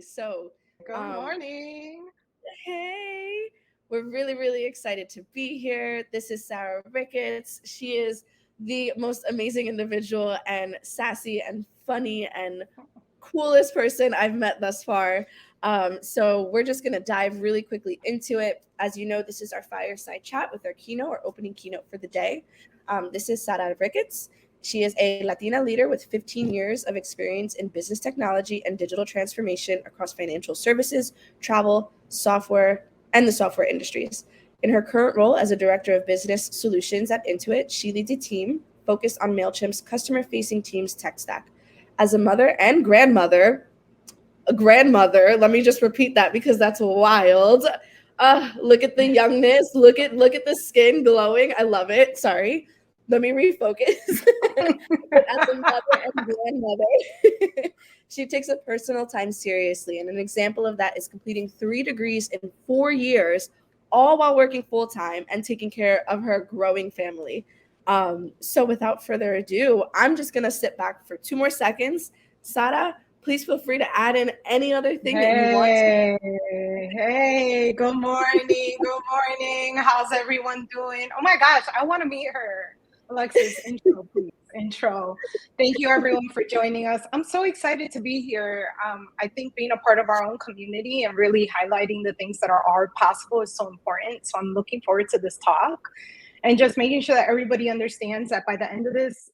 So, Good morning. hey, we're really, really excited to be here. This is Sarah Rickets. She is the most amazing individual and sassy and funny and coolest person I've met thus far. So we're just going to dive really quickly into it. As you know, this is our fireside chat with our keynote or opening keynote for the day. This is Sarah Rickets. She is a Latina leader with 15 years of experience in business technology and digital transformation across financial services, travel, software, and the software industries. In her current role as a director of business solutions at Intuit, she leads a team focused on MailChimp's customer-facing team's tech stack. As a mother and grandmother, let me just repeat that because that's wild. Look at the youngness, look at the skin glowing. I love it. Sorry, let me refocus. But as a mother and grandmother, she takes her personal time seriously, and an example of that is completing 3 degrees in 4 years, all while working full time and taking care of her growing family. So without further ado, I'm just gonna sit back for 2 more seconds. Sara, please feel free to add in any other thing that you want to. Hey, good morning. Good morning. How's everyone doing? Oh my gosh, I want to meet her. Alexis, intro, please. Intro. Thank you, everyone, for joining us. I'm so excited to be here. I think being a part of our own community and really highlighting the things that are possible is so important. So I'm looking forward to this talk and just making sure that everybody understands that by the end of this,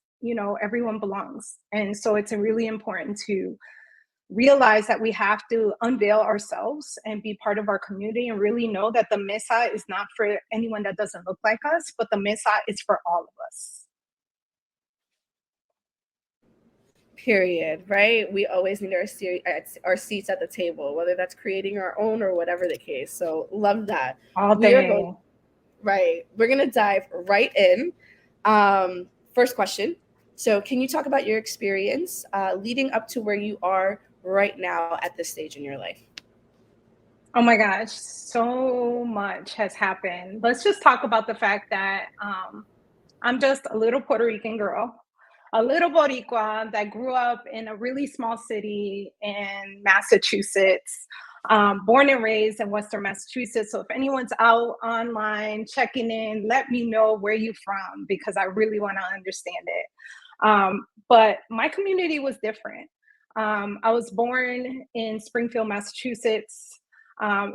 everyone belongs. And so it's really important to realize that we have to unveil ourselves and be part of our community and really know that the mesa is not for anyone that doesn't look like us, but the mesa is for all of us. Period. Right? We always need our seats at the table, whether that's creating our own or whatever the case. So love that. All We are day. going right. We're gonna dive right in. First question. So, can you talk about your experience leading up to where you are right now at this stage in your life? Oh my gosh, so much has happened. Let's just talk about the fact that I'm just a little Puerto Rican girl, a little Boricua that grew up in a really small city in Massachusetts, born and raised in Western Massachusetts. So if anyone's out online checking in, let me know where you're from because I really want to understand it. But my community was different. I was born in Springfield, Massachusetts,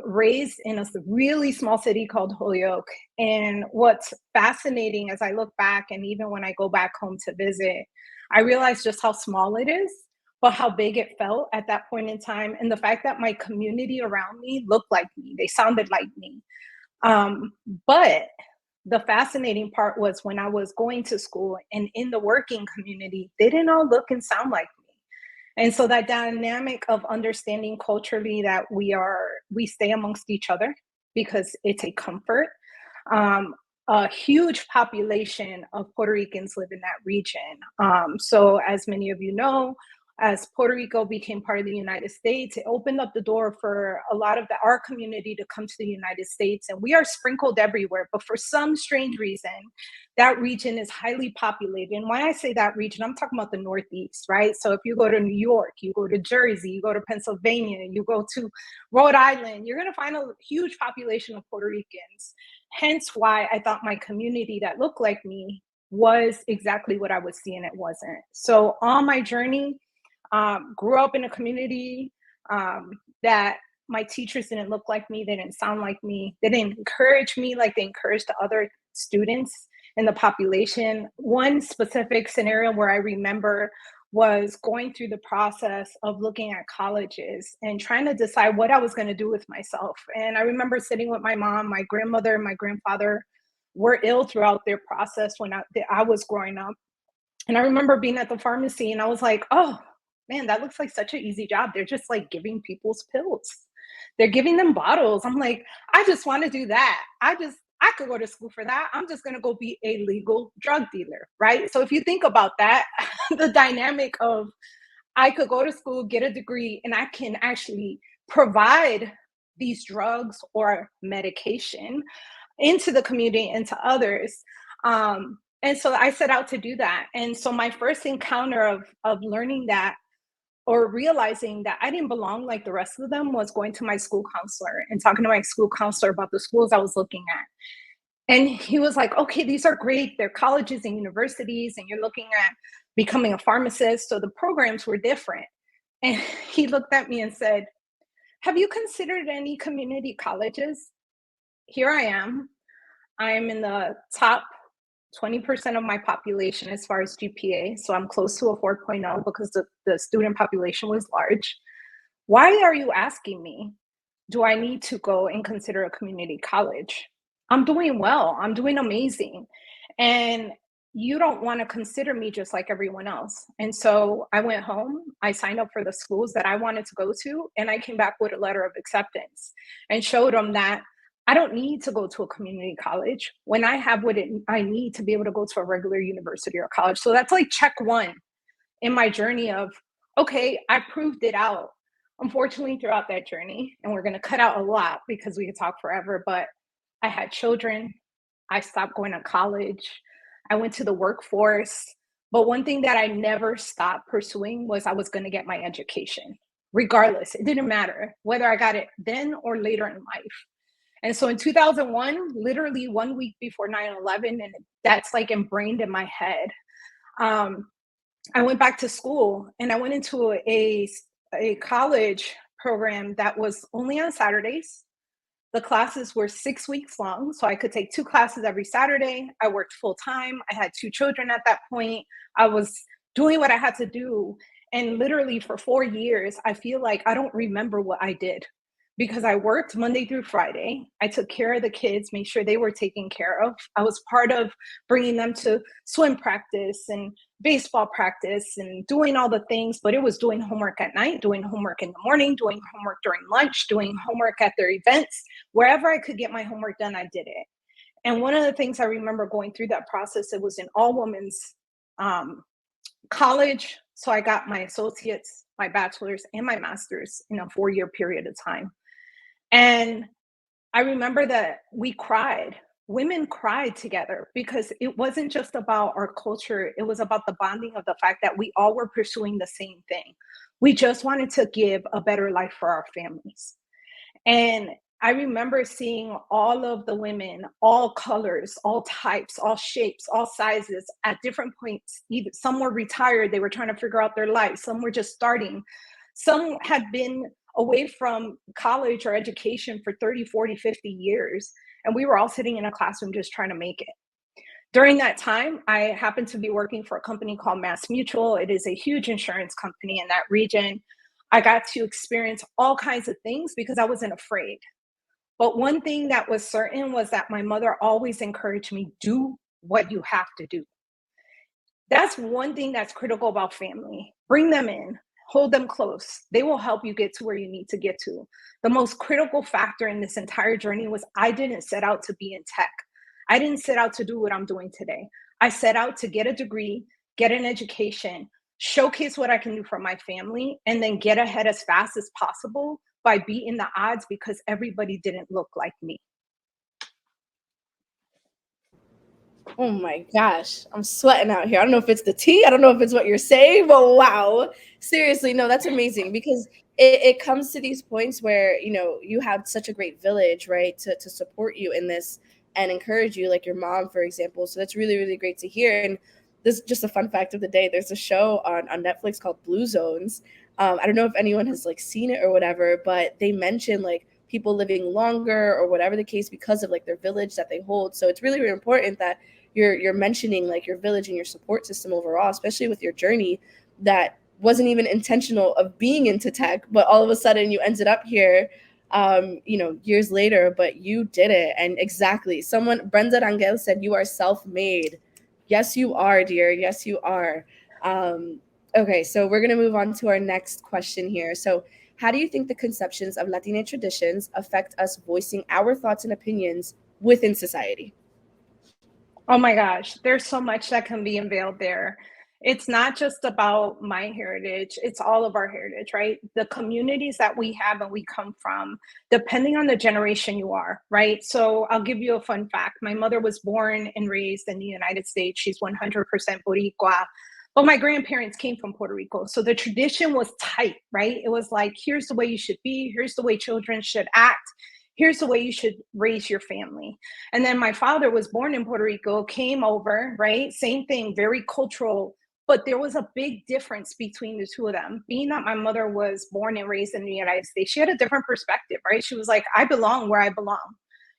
raised in a really small city called Holyoke. And what's fascinating as I look back, and even when I go back home to visit, I realize just how small it is, but how big it felt at that point in time. And the fact that my community around me looked like me, they sounded like me. But the fascinating part was when I was going to school and in the working community, they didn't all look and sound like me. And so that dynamic of understanding culturally that we stay amongst each other because it's a comfort. A huge population of Puerto Ricans live in that region. So as many of you know, as Puerto Rico became part of the United States, it opened up the door for a lot of our community to come to the United States. And we are sprinkled everywhere, but for some strange reason, that region is highly populated. And when I say that region, I'm talking about the Northeast, right? So if you go to New York, you go to Jersey, you go to Pennsylvania, you go to Rhode Island, you're going to find a huge population of Puerto Ricans. Hence why I thought my community that looked like me was exactly what I was seeing. It wasn't. So on my journey, grew up in a community that my teachers didn't look like me. They didn't sound like me. They didn't encourage me like they encouraged the other students in the population. One specific scenario where I remember was going through the process of looking at colleges and trying to decide what I was going to do with myself. And I remember sitting with my mom, my grandmother, and my grandfather were ill throughout their process when I was growing up. And I remember being at the pharmacy and I was like, oh, man, that looks like such an easy job. They're just like giving people's pills. They're giving them bottles. I'm like, I just want to do that. I could go to school for that. I'm just going to go be a legal drug dealer, right? So if you think about that, the dynamic of I could go to school, get a degree, and I can actually provide these drugs or medication into the community and to others. And so I set out to do that. And so my first encounter of learning that or realizing that I didn't belong like the rest of them was going to my school counselor and talking to my school counselor about the schools I was looking at. And he was like, okay, these are great. They're colleges and universities, and you're looking at becoming a pharmacist. So the programs were different. And he looked at me and said, have you considered any community colleges? Here I am. I am in the top 20% of my population as far as GPA. So I'm close to a 4.0 because the student population was large. Why are you asking me? Do I need to go and consider a community college? I'm doing well. I'm doing amazing. And you don't want to consider me just like everyone else. And so I went home, I signed up for the schools that I wanted to go to, and I came back with a letter of acceptance and showed them that I don't need to go to a community college when I have what I need to be able to go to a regular university or college. So that's like check one in my journey of, okay, I proved it out. Unfortunately, throughout that journey, and we're going to cut out a lot because we could talk forever, but I had children. I stopped going to college. I went to the workforce. But one thing that I never stopped pursuing was I was going to get my education, regardless. It didn't matter whether I got it then or later in life. And so in 2001, literally 1 week before 9/11, and that's like ingrained in my head, I went back to school and I went into a college program that was only on Saturdays. The classes were 6 weeks long, so I could take 2 classes every Saturday. I worked full time. I had 2 children at that point. I was doing what I had to do. And literally for 4 years, I feel like I don't remember what I did because I worked Monday through Friday. I took care of the kids, made sure they were taken care of. I was part of bringing them to swim practice and baseball practice and doing all the things, but it was doing homework at night, doing homework in the morning, doing homework during lunch, doing homework at their events. Wherever I could get my homework done, I did it. And one of the things I remember going through that process, it was an all women's college. So I got my associates, my bachelor's, and my master's in a 4-year period of time. And I remember that we cried. Women cried together because it wasn't just about our culture. It was about the bonding of the fact that we all were pursuing the same thing. We just wanted to give a better life for our families. And I remember seeing all of the women, all colors, all types, all shapes, all sizes at different points. Either some were retired, they were trying to figure out their life. Some were just starting. Some had been away from college or education for 30, 40, 50 years. And we were all sitting in a classroom just trying to make it. During that time, I happened to be working for a company called Mass Mutual. It is a huge insurance company in that region. I got to experience all kinds of things because I wasn't afraid. But one thing that was certain was that my mother always encouraged me, do what you have to do. That's one thing that's critical about family. Bring them in. Hold them close. They will help you get to where you need to get to. The most critical factor in this entire journey was I didn't set out to be in tech. I didn't set out to do what I'm doing today. I set out to get a degree, get an education, showcase what I can do for my family, and then get ahead as fast as possible by beating the odds because everybody didn't look like me. Oh my gosh, I'm sweating out here. I don't know if it's the tea. I don't know if it's what you're saying, but wow. Seriously, no, that's amazing because it comes to these points where, you have such a great village, right, to support you in this and encourage you, like your mom, for example. So that's really, really great to hear. And this is just a fun fact of the day. There's a show on Netflix called Blue Zones. I don't know if anyone has like seen it or whatever, but they mention like people living longer or whatever the case because of like their village that they hold. So it's really, really important that you're mentioning like your village and your support system overall, especially with your journey that wasn't even intentional of being into tech, but all of a sudden you ended up here, years later, but you did it. And exactly, Brenda Rangel said, you are self-made. Yes, you are, dear. Yes, you are. Okay, so we're going to move on to our next question here. So how do you think the conceptions of Latina traditions affect us voicing our thoughts and opinions within society? Oh my gosh, there's so much that can be unveiled there. It's not just about my heritage, it's all of our heritage, right? The communities that we have and we come from, depending on the generation you are, right? So I'll give you a fun fact. My mother was born and raised in the United States. She's 100% Boricua. But my grandparents came from Puerto Rico. So the tradition was tight, right? It was like, here's the way you should be. Here's the way children should act. Here's the way you should raise your family. And then my father was born in Puerto Rico, came over, right? Same thing, very cultural. But there was a big difference between the two of them. Being that my mother was born and raised in the United States, she had a different perspective, right? She was like, I belong where I belong.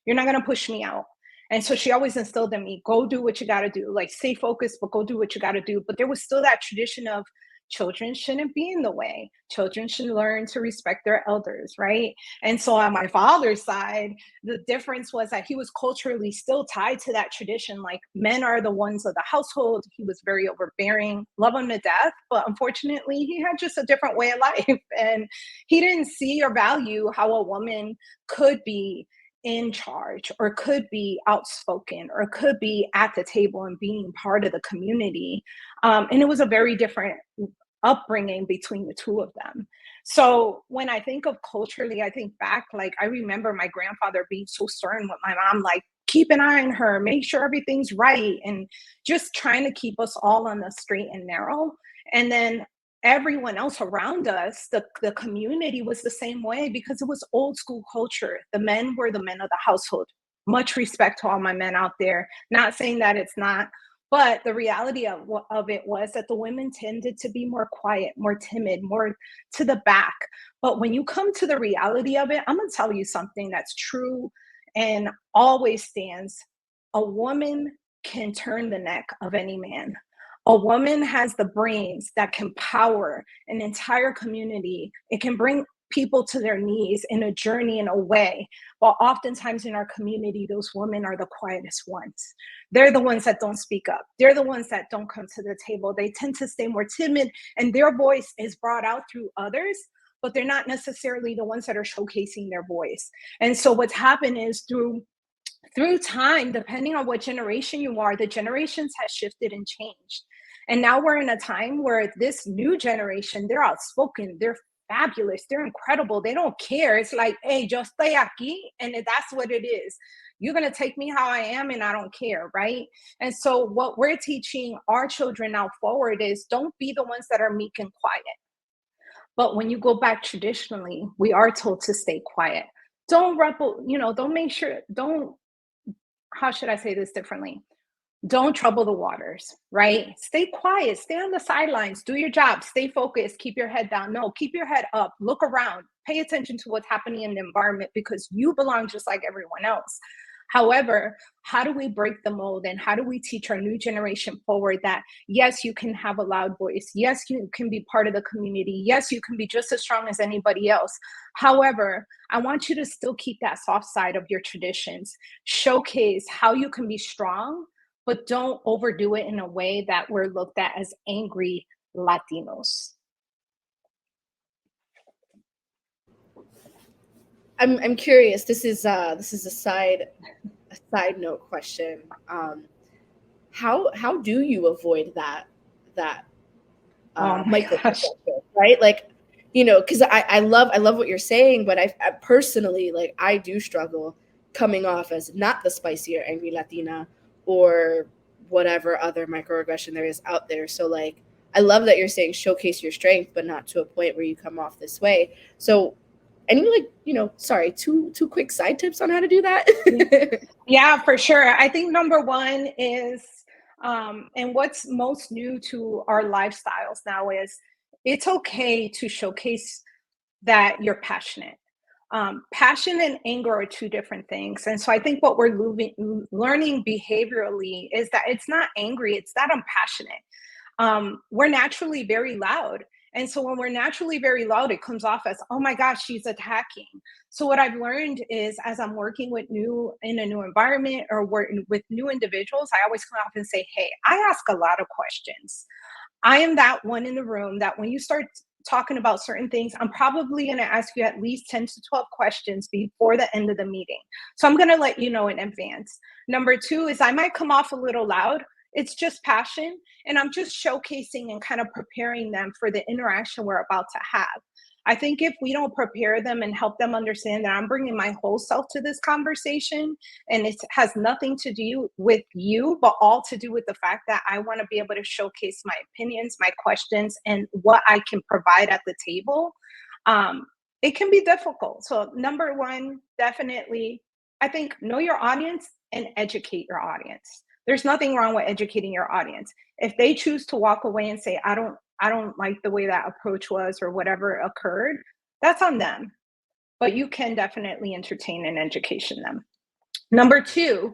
You're not going to push me out. And so she always instilled in me, go do what you got to do, like stay focused, but go do what you got to do. But there was still that tradition of children shouldn't be in the way. Children should learn to respect their elders, right? And so on my father's side, the difference was that he was culturally still tied to that tradition. Like men are the ones of the household. He was very overbearing, love him to death. But unfortunately, he had just a different way of life. And he didn't see or value how a woman could be in charge or could be outspoken or could be at the table and being part of the community. And it was a very different upbringing between the two of them. So when I think of culturally, I think back, like I remember my grandfather being so stern with my mom, like keep an eye on her, make sure everything's right, and just trying to keep us all on the straight and narrow. And then everyone else around us, the community was the same way because it was old school culture. The men were the men of the household. Much respect to all my men out there. Not saying that it's not, but the reality of it was that the women tended to be more quiet, more timid, more to the back. But when you come to the reality of it, I'm going to tell you something that's true and always stands. A woman can turn the neck of any man. A woman has the brains that can power an entire community. It can bring people to their knees in a journey in a way. While oftentimes in our community, those women are the quietest ones. They're the ones that don't speak up. They're the ones that don't come to the table. They tend to stay more timid, and their voice is brought out through others, but they're not necessarily the ones that are showcasing their voice. And so what's happened is through time, depending on what generation you are, the generations have shifted and changed. And now we're in a time where this new generation, they're outspoken, they're fabulous, they're incredible, they don't care. It's like, hey, yo estoy aquí, and that's what it is. You're going to take me how I am, and I don't care, right? And so what we're teaching our children now forward is don't be the ones that are meek and quiet. But when you go back traditionally, we are told to stay quiet. Don't rebel, don't make sure, don't, how should I say this differently? Don't trouble the waters, right? Stay quiet, stay on the sidelines, do your job, stay focused, keep your head down. No, keep your head up, look around, pay attention to what's happening in the environment because you belong just like everyone else. However, how do we break the mold and how do we teach our new generation forward that, yes, you can have a loud voice. Yes, you can be part of the community. Yes, you can be just as strong as anybody else. However, I want you to still keep that soft side of your traditions. Showcase how you can be strong, but don't overdo it in a way that we're looked at as angry Latinos. I'm curious. This is a side note question. How do you avoid that microaggression, right? Like, because I love what you're saying, but I personally, like, I do struggle coming off as not the spicy or angry Latina or whatever other microaggression there is out there. So like, I love that you're saying showcase your strength, but not to a point where you come off this way. So any two quick side tips on how to do that? Yeah, for sure. I think number one is, and what's most new to our lifestyles now is it's okay to showcase that you're passionate. Passion and anger are two different things. And so I think what we're learning behaviorally is that it's not angry, it's that I'm passionate. We're naturally very loud. And so when we're naturally very loud, it comes off as, oh my gosh, she's attacking. So what I've learned is as I'm working in a new environment or working with new individuals, I always come off and say, hey, I ask a lot of questions. I am that one in the room that when you start talking about certain things, I'm probably going to ask you at least 10 to 12 questions before the end of the meeting. So I'm going to let you know in advance. Number two is I might come off a little loud. It's just passion. And I'm just showcasing and kind of preparing them for the interaction we're about to have. I think if we don't prepare them and help them understand that I'm bringing my whole self to this conversation, and it has nothing to do with you, but all to do with the fact that I want to be able to showcase my opinions, my questions, and what I can provide at the table, um, it can be difficult. So, number one, definitely, I think know your audience and educate your audience. There's nothing wrong with educating your audience. If they choose to walk away and say, I don't like the way that approach was or whatever occurred, that's on them. But you can definitely entertain and education them. Number two,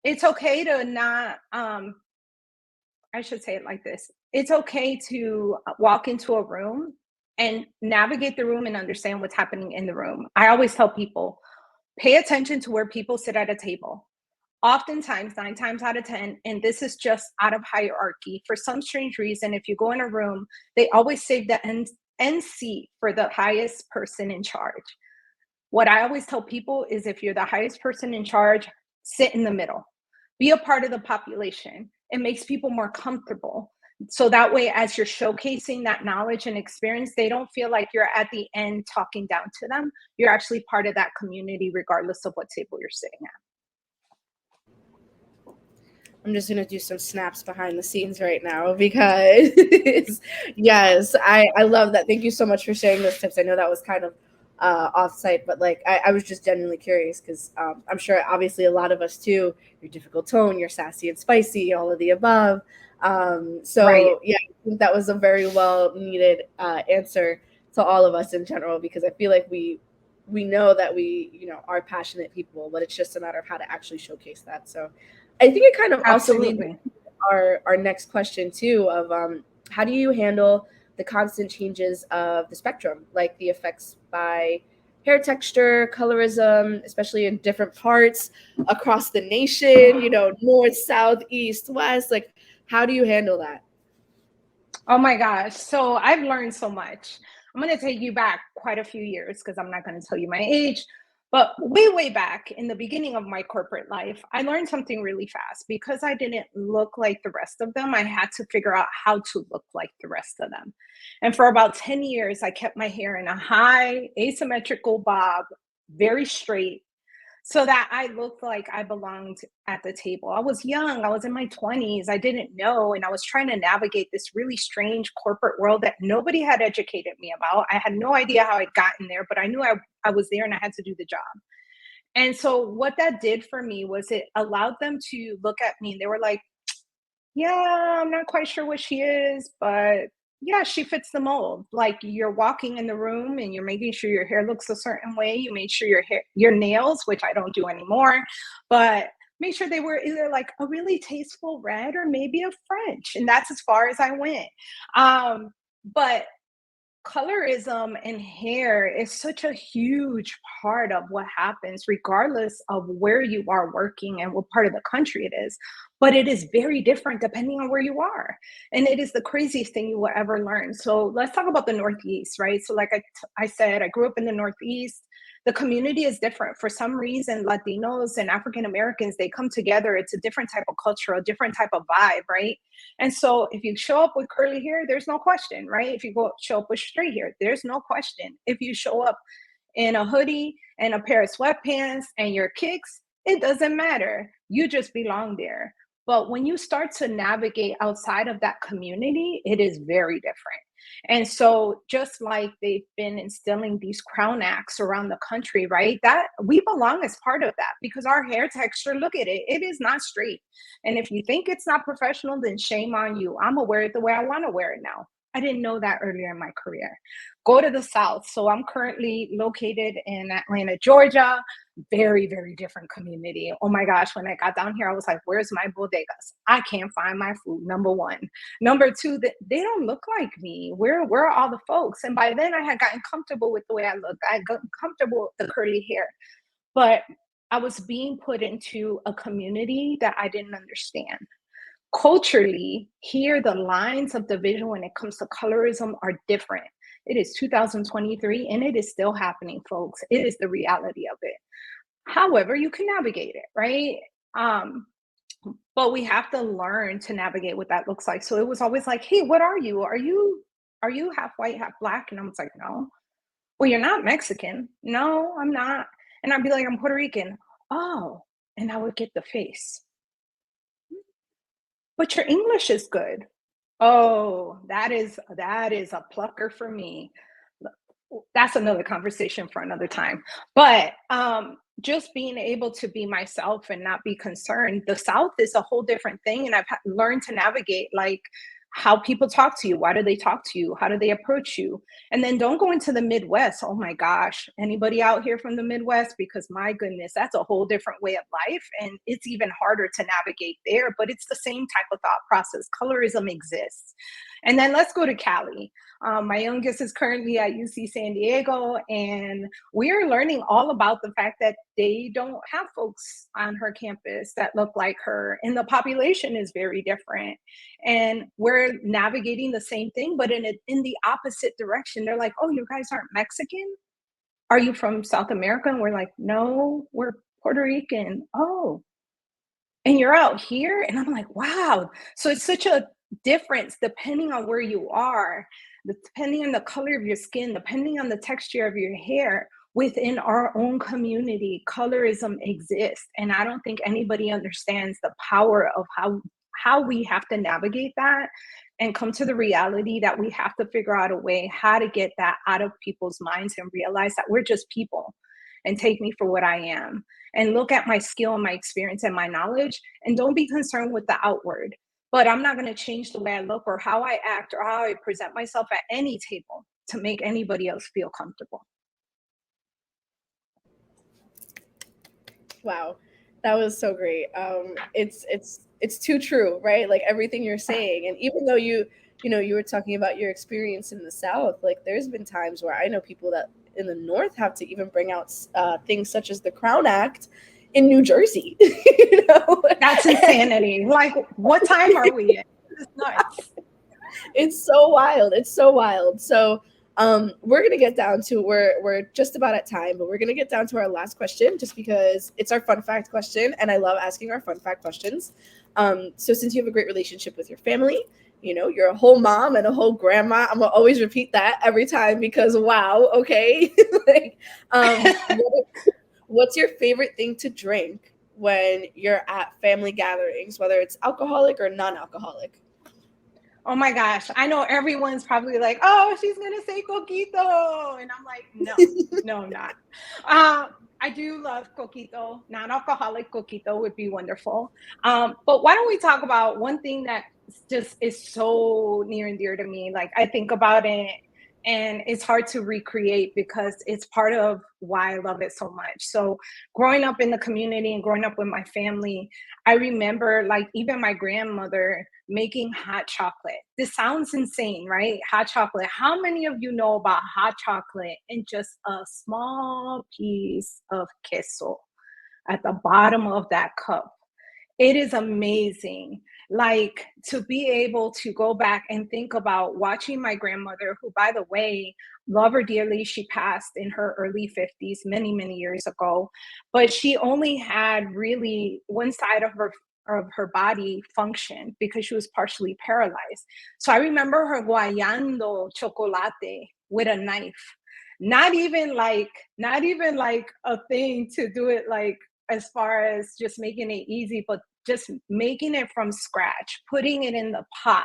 it's okay to not, I should say it like this. It's okay to walk into a room and navigate the room and understand what's happening in the room. I always tell people, pay attention to where people sit at a table. Oftentimes, 9 times out of 10, and this is just out of hierarchy, for some strange reason, if you go in a room, they always save the end seat for the highest person in charge. What I always tell people is if you're the highest person in charge, sit in the middle, be a part of the population. It makes people more comfortable. So that way, as you're showcasing that knowledge and experience, they don't feel like you're at the end talking down to them. You're actually part of that community, regardless of what table you're sitting at. I'm just gonna do some snaps behind the scenes right now because yes, I love that. Thank you so much for sharing those tips. I know that was kind of offsite, but like I was just genuinely curious because I'm sure obviously a lot of us too. Your difficult tone, you're sassy and spicy, all of the above. Right. So yeah, I think that was a very well needed answer to all of us in general because I feel like we know that we are passionate people, but it's just a matter of how to actually showcase that. So I think it kind of also leads Absolutely. our next question too of how do you handle the constant changes of the spectrum, like the effects by hair texture, colorism, especially in different parts across the nation, north, south, east, west, like how do you handle that? Oh my gosh. So I've learned so much. I'm going to take you back quite a few years because I'm not going to tell you my age. But way, way back in the beginning of my corporate life, I learned something really fast. Because I didn't look like the rest of them, I had to figure out how to look like the rest of them. And for about 10 years, I kept my hair in a high asymmetrical bob, very straight, so that I looked like I belonged at the table. I was young, I was in my 20s, I didn't know, and I was trying to navigate this really strange corporate world that nobody had educated me about. I had no idea how I'd gotten there, but I knew I was there and I had to do the job. And so, what that did for me was it allowed them to look at me and they were like, yeah, I'm not quite sure what she is, but yeah, she fits the mold. Like you're walking in the room and you're making sure your hair looks a certain way. You made sure your nails, which I don't do anymore, but make sure they were either like a really tasteful red or maybe a French. And that's as far as I went. But colorism in hair is such a huge part of what happens regardless of where you are working and what part of the country it is, but it is very different depending on where you are, and it is the craziest thing you will ever learn. So let's talk about the Northeast, right? So like I said, I grew up in the Northeast. The community is different. For some reason, Latinos and African Americans, they come together. It's a different type of culture, a different type of vibe, right? And so if you show up with curly hair, there's no question, right? If you show up with straight hair, there's no question. If you show up in a hoodie and a pair of sweatpants and your kicks, it doesn't matter. You just belong there. But when you start to navigate outside of that community, it is very different. And so, just like they've been instilling these crown acts around the country, right? That we belong as part of that because our hair texture, look at it, it is not straight. And if you think it's not professional, then shame on you. I'm gonna wear it the way I want to wear it now. I didn't know that earlier in my career. Go to the South. So I'm currently located in Atlanta, Georgia. Very, very different community. Oh my gosh, when I got down here, I was like, where's my bodegas? I can't find my food, number one. Number two, that they don't look like me. Where are all the folks? And by then I had gotten comfortable with the way I looked. I had gotten comfortable with the curly hair. But I was being put into a community that I didn't understand. Culturally, here the lines of division when it comes to colorism are different. It is 2023 and it is still happening, folks. It is the reality of it. However, you can navigate it, right? Um, but we have to learn to navigate what that looks like. So it was always like, hey, what are you? Are you are you half white, half black? And I was like, no. Well, you're not Mexican. No, I'm not. And I'd be like, I'm Puerto Rican. Oh, and I would get the face. But your English is good. Oh, that is a plucker for me. That's another conversation for another time. But just being able to be myself and not be concerned. The South is a whole different thing, and I've learned to navigate like how people talk to you. Why do they talk to you? How do they approach you? And then don't go into the Midwest. Oh my gosh, anybody out here from the Midwest? Because my goodness, that's a whole different way of life, and it's even harder to navigate there. But it's the same type of thought process. Colorism exists. And then let's go to Cali. My youngest is currently at UC San Diego, and we're learning all about the fact that they don't have folks on her campus that look like her, and the population is very different. And we're navigating the same thing, but in the opposite direction. They're like, "Oh, you guys aren't Mexican? Are you from South America?" And we're like, "No, we're Puerto Rican." "Oh, and you're out here?" And I'm like, wow. So it's such a difference depending on where you are, depending on the color of your skin, depending on the texture of your hair. Within our own community, colorism exists. And I don't think anybody understands the power of how we have to navigate that and come to the reality that we have to figure out a way how to get that out of people's minds and realize that we're just people, and take me for what I am, and look at my skill and my experience and my knowledge, and don't be concerned with the outward. But I'm not going to change the way I look or how I act or how I present myself at any table to make anybody else feel comfortable. Wow, that was so great. It's too true, right? Like everything you're saying, and even though you were talking about your experience in the South, like there's been times where I know people that in the North have to even bring out things such as the Crown Act in New Jersey. That's insanity. Like, what time are we in? It's nuts. It's so wild. It's so wild. So we're gonna get down to we're just about at time, but we're gonna get down to our last question just because it's our fun fact question, and I love asking our fun fact questions. So since you have a great relationship with your family, you're a whole mom and a whole grandma. I'm gonna always repeat that every time because wow, okay. Like, what's your favorite thing to drink when you're at family gatherings, whether it's alcoholic or non-alcoholic? Oh my gosh. I know everyone's probably like, oh, she's going to say coquito. And I'm like, no, I'm not. I do love coquito. Non-alcoholic coquito would be wonderful. But why don't we talk about one thing that just is so near and dear to me? Like, I think about it and it's hard to recreate because it's part of why I love it so much. So growing up in the community and growing up with my family, I remember like even my grandmother making hot chocolate. This sounds insane, right? Hot chocolate. How many of you know about hot chocolate and just a small piece of queso at the bottom of that cup? It is amazing. Like to be able to go back and think about watching my grandmother, who, by the way, love her dearly. She passed in her early 50s, many, many years ago. But she only had really one side of her body function because she was partially paralyzed. So I remember her guayando chocolate with a knife. Not even like a thing to do it like as far as just making it easy, but just making it from scratch, putting it in the pot,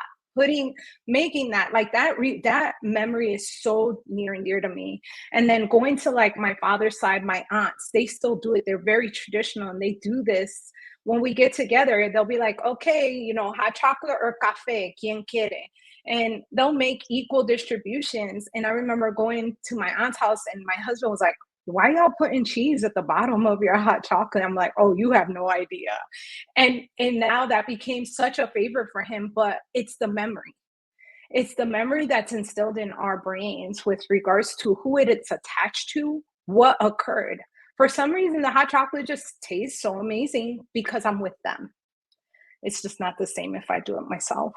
making that like that memory is so near and dear to me. And then going to like my father's side, my aunts, they still do it. They're very traditional and they do this when we get together. They'll be like, okay, hot chocolate or café, quien quiere? And they'll make equal distributions. And I remember going to my aunt's house and my husband was like, why y'all putting cheese at the bottom of your hot chocolate? I'm like, oh, you have no idea. And now that became such a favorite for him, but it's the memory. It's the memory that's instilled in our brains with regards to who it's attached to, what occurred. For some reason, the hot chocolate just tastes so amazing because I'm with them. It's just not the same if I do it myself.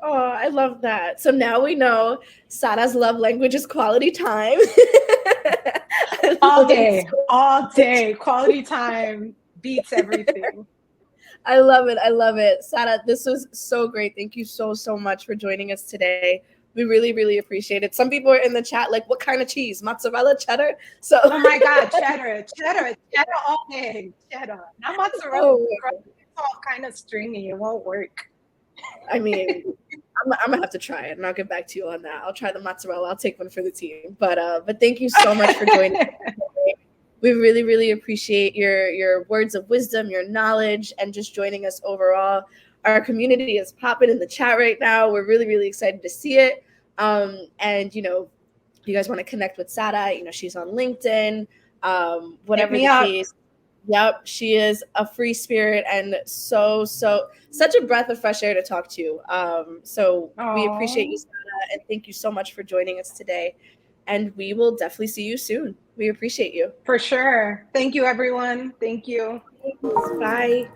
Oh, I love that. So now we know Sara's love language is quality time. All day. Quality time beats everything. I love it. I love it. Sada, this was so great. Thank you so, so much for joining us today. We really, really appreciate it. Some people are in the chat like, what kind of cheese? Mozzarella, cheddar? So Oh my God, cheddar all day, cheddar. Not mozzarella. oh, It's all kind of stringy. It won't work. I mean, I'm gonna have to try it, and I'll get back to you on that. I'll try the mozzarella. I'll take one for the team. But thank you so much for joining us today. We really, really appreciate your words of wisdom, your knowledge, and just joining us overall. Our community is popping in the chat right now. We're really, really excited to see it. And you know, if you guys want to connect with Sada, you know, she's on LinkedIn. Whatever the case. Yep, she is a free spirit and such a breath of fresh air to talk to. So we appreciate you, Sada, and thank you so much for joining us today. And we will definitely see you soon. We appreciate you. For sure. Thank you, everyone. Thank you. Thanks. Bye.